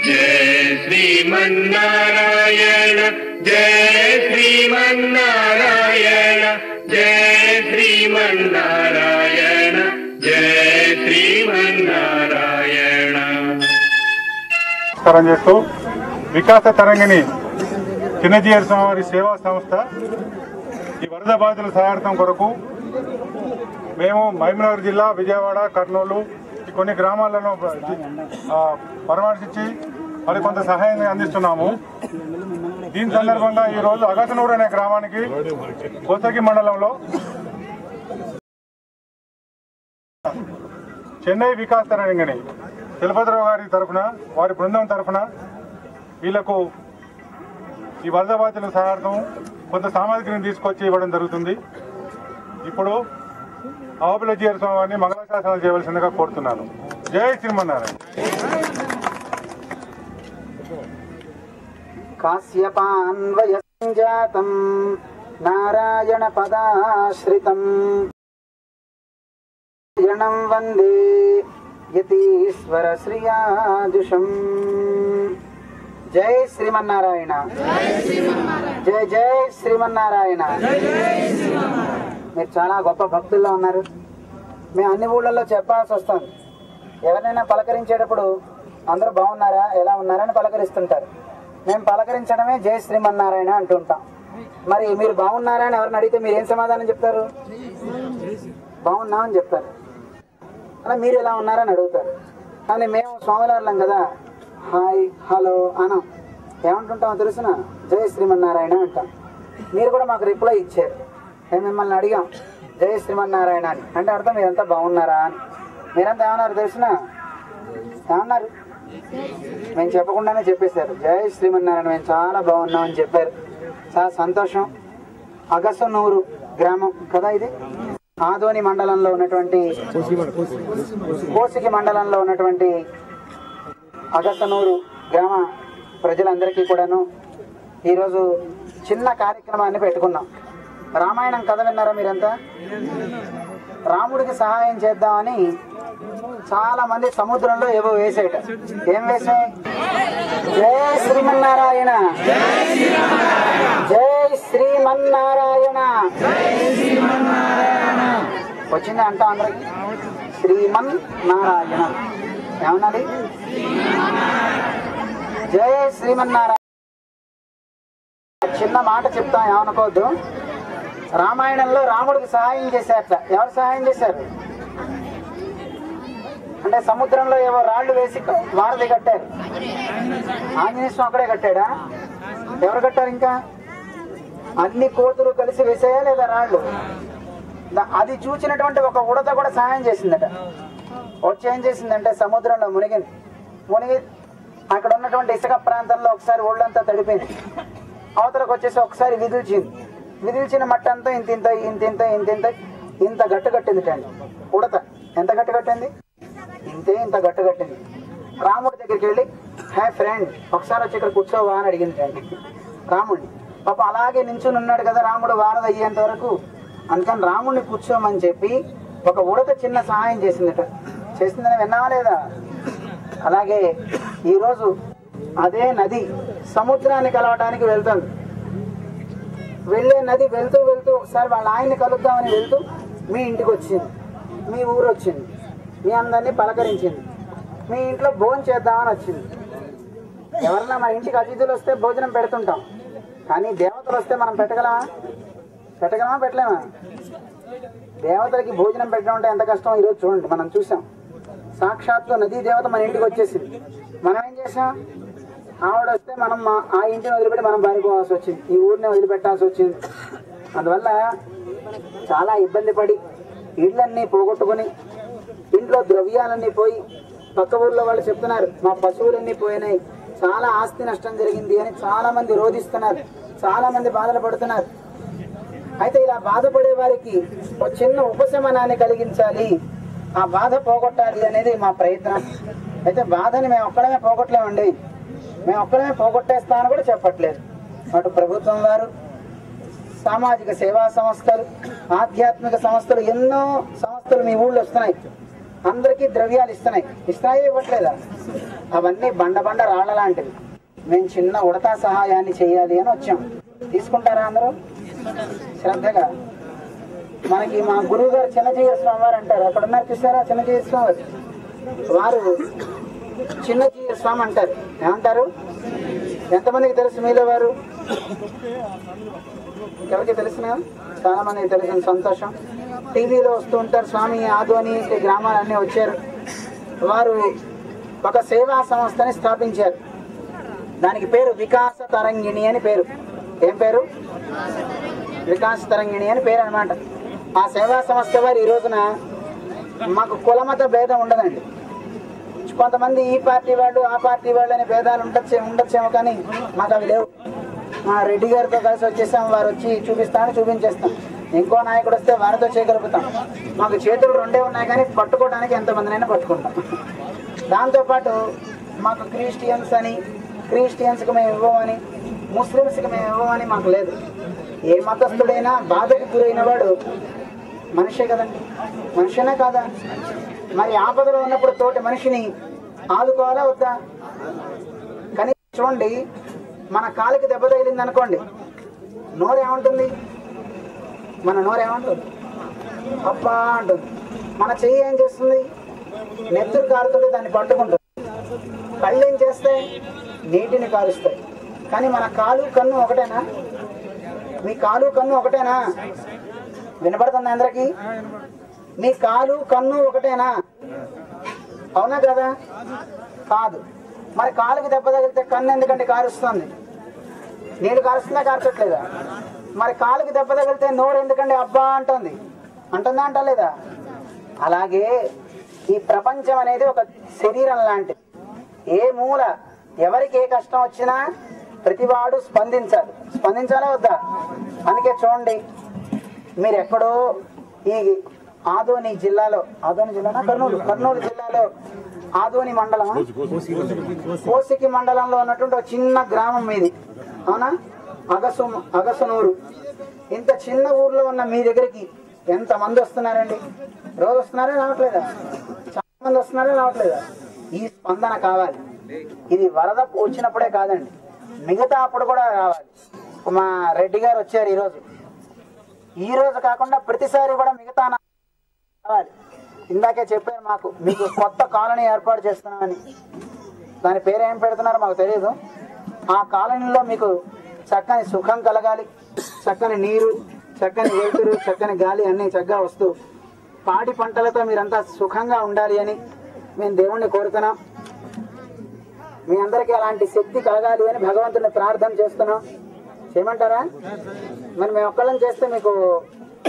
जय श्रीमन्नारायण जय श्रीमन्नारायण जय श्रीमन्नारायण जय श्रीमन्नारायण। చేస్తూ వికాస తరంగిణి చిన్నజీయర్ స్వామి సేవా సంస్థ ఈ వరద బాధితుల సహాయార్థం కొరకు మేము మహబూబ్నగర్ జిల్లా విజయవాడ కర్నూలు కొన్ని గ్రామాలను పరామర్శించి మరి కొంత సహాయాన్ని అందిస్తున్నాము। దీని సందర్భంగా ఈరోజు అగతనూరు అనే గ్రామానికి కోసగి మండలంలో చెన్నై వికాస తరంగిణి తిరుపతిరావు గారి తరఫున వారి బృందం తరఫున వీళ్లకు ఈ వరద బాధితుల సహాయార్థం కొంత సామాగ్రిని తీసుకొచ్చి ఇవ్వడం జరుగుతుంది। ఇప్పుడు ఆవులజీయర్ స్వామిని మంగళాశాసనాలు చేయవలసిందిగా కోరుతున్నాను। జై శ్రీమన్నారాయణ। కాశ్యపాన్వయ సంజాతం నారాయణ పదాశ్రితం జనం వందే యతీశ్వర శ్రీయాజుషం। జై శ్రీమన్నారాయణ జై జై శ్రీమన్నారాయణ। మీరు చాలా గొప్ప భక్తుల్లో ఉన్నారు। మేము అన్ని ఊళ్ళల్లో చెప్పాల్సి వస్తుంది। ఎవరినైనా పలకరించేటప్పుడు అందరూ బాగున్నారా ఎలా ఉన్నారని పలకరిస్తుంటారు। మేము పలకరించడమే జై శ్రీమన్నారాయణ అంటుంటాం। మరి మీరు బాగున్నారా అని ఎవరిని అడిగితే మీరు ఏం సమాధానం చెప్తారు? బాగున్నామని చెప్తారు। అలా మీరు ఎలా ఉన్నారని అడుగుతారు। కానీ మేము స్వామివార్లం కదా, హాయ్ హలో అనం ఏమంటుంటామో తెలుసునా? జై శ్రీమన్నారాయణ అంటాం। మీరు కూడా మాకు రిప్లై ఇచ్చారు। మేము మిమ్మల్ని అడిగాం జై శ్రీమన్నారాయణ అని, అంటే అర్థం మీరంతా బాగున్నారా అని। మీరంతా ఏమన్నారు తెలుసునా? ఏమన్నారు? మేము చెప్పకుండానే చెప్పేశారు జై శ్రీమన్నారాయణ, మేము చాలా బాగున్నామని చెప్పారు। చాలా సంతోషం। అగసనూరు గ్రామం కదా ఇది, ఆదోని మండలంలో ఉన్నటువంటి కోసిగి మండలంలో ఉన్నటువంటి అగసనూరు గ్రామ ప్రజలందరికీ కూడాను ఈరోజు చిన్న కార్యక్రమాన్ని పెట్టుకున్నాం। రామాయణం కథ విన్నారా మీరంతా? రాముడికి సహాయం చేద్దామని చాలా మంది సముద్రంలో ఏవో వేసేట। ఏం వేసాయి? జై శ్రీమన్నారాయణ జై శ్రీమన్నారాయణ వచ్చింది అంట అందరికి? శ్రీమన్నారాయణ ఏమన్నది? జై శ్రీమన్నారాయణ। చిన్న మాట చెప్తాం, ఏమనుకోవద్దు। రామాయణంలో రాముడికి సహాయం చేశారట। ఎవరు సహాయం చేశారు అంటే సముద్రంలో ఏవో రాళ్లు వేసి వారధి కట్టారు। ఆంజనేయ స్వామి అక్కడే కట్టాడా? ఎవరు కట్టారు? ఇంకా అన్ని కోతులు కలిసి వేసాయా లేదా రాళ్ళు? అది చూసినటువంటి ఒక ఉడత కూడా సహాయం చేసిందట। వచ్చి ఏం చేసిందంటే సముద్రంలో మునిగి అక్కడ ఉన్నటువంటి ఇసుక ప్రాంతంలో ఒకసారి ఒళ్ళంతా తడిపోయింది, అవతలకు వచ్చేసి ఒకసారి విదిల్చిన మట్టి అంతా ఇంత గట్టు కట్టింది అండి ఉడత। ఎంత గట్టు కట్టింది? ఇంత గట్టు కట్టింది। రాముడి దగ్గరికి వెళ్ళి హే ఫ్రెండ్ ఒకసారి వచ్చి ఇక్కడ కూర్చోవా అని అడిగింది అండి రాముడిని। పాప అలాగే నించుని ఉన్నాడు కదా రాముడు వారధి అయ్యేంత వరకు, అందుకని రాముడిని కూర్చోమని చెప్పి ఒక ఉడత చిన్న సహాయం చేసిందట। చేసిందని విన్నావా లేదా? అలాగే ఈరోజు అదే నది సముద్రాన్ని కలవటానికి వెళ్తుంది। వెళ్ళే నది వెళ్తూ ఒకసారి వాళ్ళ ఆయన్ని కలుద్దామని వెళ్తూ మీ ఇంటికి వచ్చింది, మీ ఊరు వచ్చింది, మీ అందరినీ పలకరించింది, మీ ఇంట్లో భోజనం చేద్దామని వచ్చింది। ఎవరన్నా మా ఇంటికి అతిథులు వస్తే భోజనం పెడుతుంటాం, కానీ దేవతలు వస్తే మనం పెట్టగలమా? పెట్టలేమా? దేవతలకి భోజనం పెట్టడం అంటే ఎంత కష్టం ఈరోజు చూడండి, మనం చూసాం। సాక్షాత్తు నదీ దేవత మన ఇంటికి వచ్చేసింది, మనం ఏం చేసాం? ఆవిడ వస్తే మనం ఆ ఇంటిని వదిలిపెట్టి మనం పారిపోవాల్సి వచ్చింది, ఈ ఊరిని వదిలిపెట్టాల్సి వచ్చింది। అందువల్ల చాలా ఇబ్బంది పడి ఇళ్ళన్నీ పోగొట్టుకుని ఇంట్లో ద్రవ్యాలన్నీ పోయి పక్క ఊర్లో వాళ్ళు చెప్తున్నారు మా పశువులన్నీ పోయినాయి, చాలా ఆస్తి నష్టం జరిగింది అని చాలా మంది రోధిస్తున్నారు, చాలా మంది బాధలు పడుతున్నారు। అయితే ఇలా బాధపడే వారికి ఒక చిన్న ఉపశమనాన్ని కలిగించాలి, ఆ బాధ పోగొట్టాలి అనేది మా ప్రయత్నం। అయితే బాధని మేము ఒక్కడమే పోగొట్టలేమండి, మేము ఒక్కడమే పోగొట్టేస్తామని కూడా చెప్పట్లేదు। అటు ప్రభుత్వం వారు సామాజిక సేవా సంస్థలు, ఆధ్యాత్మిక సంస్థలు, ఎన్నో సంస్థలు మీ ఊళ్ళో వస్తున్నాయి. అందరికీ ద్రవ్యాలు ఇస్తున్నాయి ఇవ్వట్లేదా? అవన్నీ బండ రాళ్ళ లాంటివి. మేము చిన్న ఉడతా సహాయాన్ని చేయాలి అని వచ్చాం. తీసుకుంటారా అందరూ శ్రద్ధగా? మనకి మా గురువు గారు చిన్నజీవ స్వామి వారు అంటారు. అక్కడ ఉన్నారు చూసారా చిన్నజీవ స్వామి వారు? చిన్నజీవ స్వామి అంటారు. ఏమంటారు? ఎంతమందికి తెలుసు మీలో వారు? ఎవరికి తెలిసిన? చాలా మందికి తెలిసిన, సంతోషం. టీవీలో వస్తూ ఉంటారు. స్వామి ఆదోని గ్రామాలన్నీ వచ్చారు. వారు ఒక సేవా సంస్థని స్థాపించారు. దానికి పేరు వికాస తరంగిణి అని పేరు. ఏం పేరు? వికాస తరంగిణి అని పేరు అన్నమాట. ఆ సేవా సంస్థ వారు ఈ రోజున మాకు కులమత భేదం ఉండదండి. కొంతమంది ఈ పార్టీ వాళ్ళు ఆ పార్టీ వాళ్ళు అనే భేదాలు ఉండొచ్చేమో కానీ మాకు అవి లేవు. మా రెడ్డి గారితో కలిసి వచ్చేసాం. వారు వచ్చి చూపించేస్తాం. ఇంకో నాయకుడు వస్తే వారితో చేయగలుగుతాం. మాకు చేతులు రెండే ఉన్నాయి కానీ పట్టుకోవడానికి ఎంతమందినైనా పట్టుకుంటాం. దాంతోపాటు మాకు క్రిస్టియన్స్కి మేము ఇవ్వమని, ముస్లిమ్స్కి మేము ఇవ్వమని మాకు లేదు. ఏ మతస్థుడైనా బాధకు గురైన వాడు మనిషే కదండి. మనిషినే కాదా? మరి ఆపదలో ఉన్నప్పుడు తోటి మనిషిని ఆదుకోవాలా వద్దా? కానీ చూడండి, మన కాలికి దెబ్బ తగిలింది అనుకోండి, నోరేమంటుంది? మన నోరేమంటుంది? అబ్బా అంటుంది. మన చెయ్యి ఏం చేస్తుంది? నెత్తురు కారుతుంది, దాన్ని పట్టుకుంటుంది. కళ్ళు ఏం చేస్తాయి? నీటిని కారుస్తాయి. కానీ మన కాలు కన్ను ఒకటేనా? మీ కాలు కన్ను ఒకటేనా? వినపడుతుంది అందరికి? మీ కాలు కన్ను ఒకటేనా? అవునా కదా? కాదు. మరి కాలుకి దెబ్బ తగిలితే కన్ను ఎందుకంటే కారుస్తుంది? నీళ్ళు కారుస్తుందా కారుతట్లేదా? మరి కాలుకి దెబ్బ తగిలితే నోరు ఎందుకంటే అబ్బా అంటుంది? అంటుందా అంటలేదా? అలాగే ఈ ప్రపంచం అనేది ఒక శరీరం లాంటిది. ఏ మూల ఎవరికి ఏ కష్టం వచ్చినా ప్రతివాడు స్పందించాలా వద్దా? అందుకే చూడండి, మీరు ఎక్కడో ఈ ఆదోని జిల్లాలో కర్నూలు జిల్లాలో ఆదోని మండలం, కోసికి మండలంలో ఉన్నటువంటి ఒక చిన్న గ్రామం మీది. అవునా? అగసునూరు. ఇంత చిన్న ఊర్లో ఉన్న మీ దగ్గరికి ఎంతమంది వస్తున్నారండి? రోజు వస్తున్నారా రావట్లేదా? చాలా మంది వస్తున్నారా రావట్లేదా? ఈ స్పందన కావాలి. ఇది వరద వచ్చినప్పుడే కాదండి, మిగతా అప్పుడు కూడా రావాలి. మా రెడ్డి గారు వచ్చారు ఈ రోజు కాకుండా ప్రతిసారి కూడా మిగతా రావాలి. ఇందాకే చెప్పారు మీకు కొత్త కాలనీ ఏర్పాటు చేస్తున్నామని. దాని పేరు ఏం పెడుతున్నారో మాకు తెలియదు. ఆ కాలనీలో మీకు చక్కని సుఖం కలగాలి, చక్కని నీరు, చక్కని వెలుతురు, చక్కని గాలి అన్నీ చక్కగా వస్తూ పాడి పంటలతో మీరంతా సుఖంగా ఉండాలి అని మేము దేవుణ్ణి కోరుతున్నాం. మీ అందరికీ అలాంటి శక్తి కలగాలి అని భగవంతుని ప్రార్థన చేస్తున్నాం. చేయమంటారా? మరి మేము ఒక్కళ్ళని చేస్తే మీకు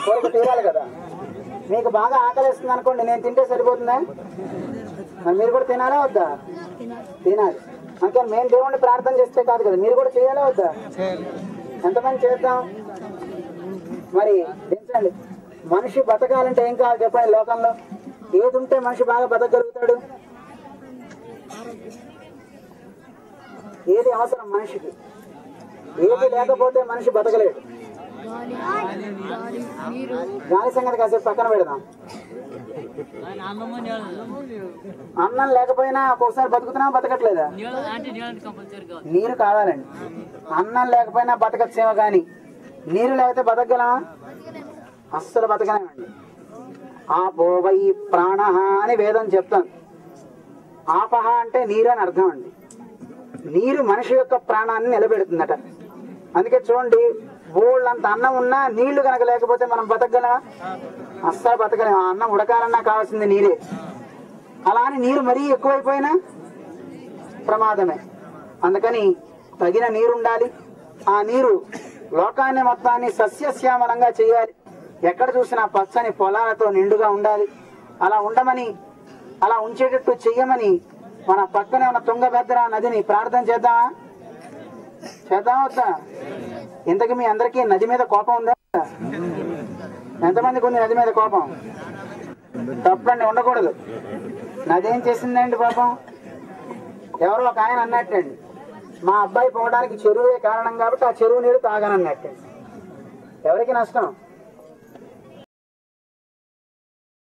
కోరిక తీరాలి కదా. మీకు బాగా ఆకలిస్తుంది అనుకోండి, నేను తింటే సరిపోతుందా? మరి మీరు కూడా తినాలా వద్దా? తినాలి. అందుకని మేము దేవుణ్ణి ప్రార్థన చేస్తే కాదు కదా, మీరు కూడా చేయాలా వద్దా? ఎంతమంది చేద్దాం? మరి దించండి. మనిషి బతకాలంటే ఏం కావాలి చెప్పండి? లోకంలో ఏది ఉంటే మనిషి బాగా బతకగలుగుతాడు? ఏది అవసరం మనిషికి? ఏది లేకపోతే మనిషి బతకలేడు. గాలి సంగతి కాసేపు పక్కన పెడదాం. అన్నం లేకపోయినా ఒక్కొక్కసారి బతుకుతున్నా బతకట్లేదా? నీరు కావాలండి. అన్నం లేకపోయినా బతకచ్చేమో కానీ నీరు లేకపోతే బతకగలమా? అస్సలు బతకలేమండి. ఆపోవై ప్రాణ అని వేదం చెప్తాను. ఆపహ అంటే నీరు అని అర్థం అండి. నీరు మనిషి యొక్క ప్రాణాన్ని నిలబెడుతుందట. అందుకే చూడండి, బోళ్ళంత అన్నం ఉన్నా నీళ్లు కనుక లేకపోతే మనం బతకగలమా? అస్సలు బతకలేము. ఆ అన్నం ఉడకాలన్నా కావాల్సింది నీరే. అలా అని నీరు మరీ ఎక్కువైపోయినా ప్రమాదమే. అందుకని తగిన నీరు ఉండాలి. ఆ నీరు లోకాన్ని మొత్తాన్ని సస్యశ్యామలంగా చేయాలి. ఎక్కడ చూసినా పచ్చని పొలాలతో నిండుగా ఉండాలి. అలా ఉండమని, అలా ఉంచేటట్టు చెయ్యమని మన పక్కనే ఉన్న తుంగభద్ర నదిని ప్రార్థన చేద్దామా వద్దా? ఇంతకీ మీ అందరికీ నది మీద కోపం ఉందా? ఎంతమందికి ఉంది నది మీద కోపం? తప్పండి, ఉండకూడదు. నది ఏం చేసిందండి పాపం? ఎవరో ఒక ఆయన అన్నట్టండి, మా అబ్బాయి పోవడానికి చెరువే కారణం కాబట్టి ఆ చెరువు నీరు తాగనన్నట్టండి. ఎవరికి నష్టం?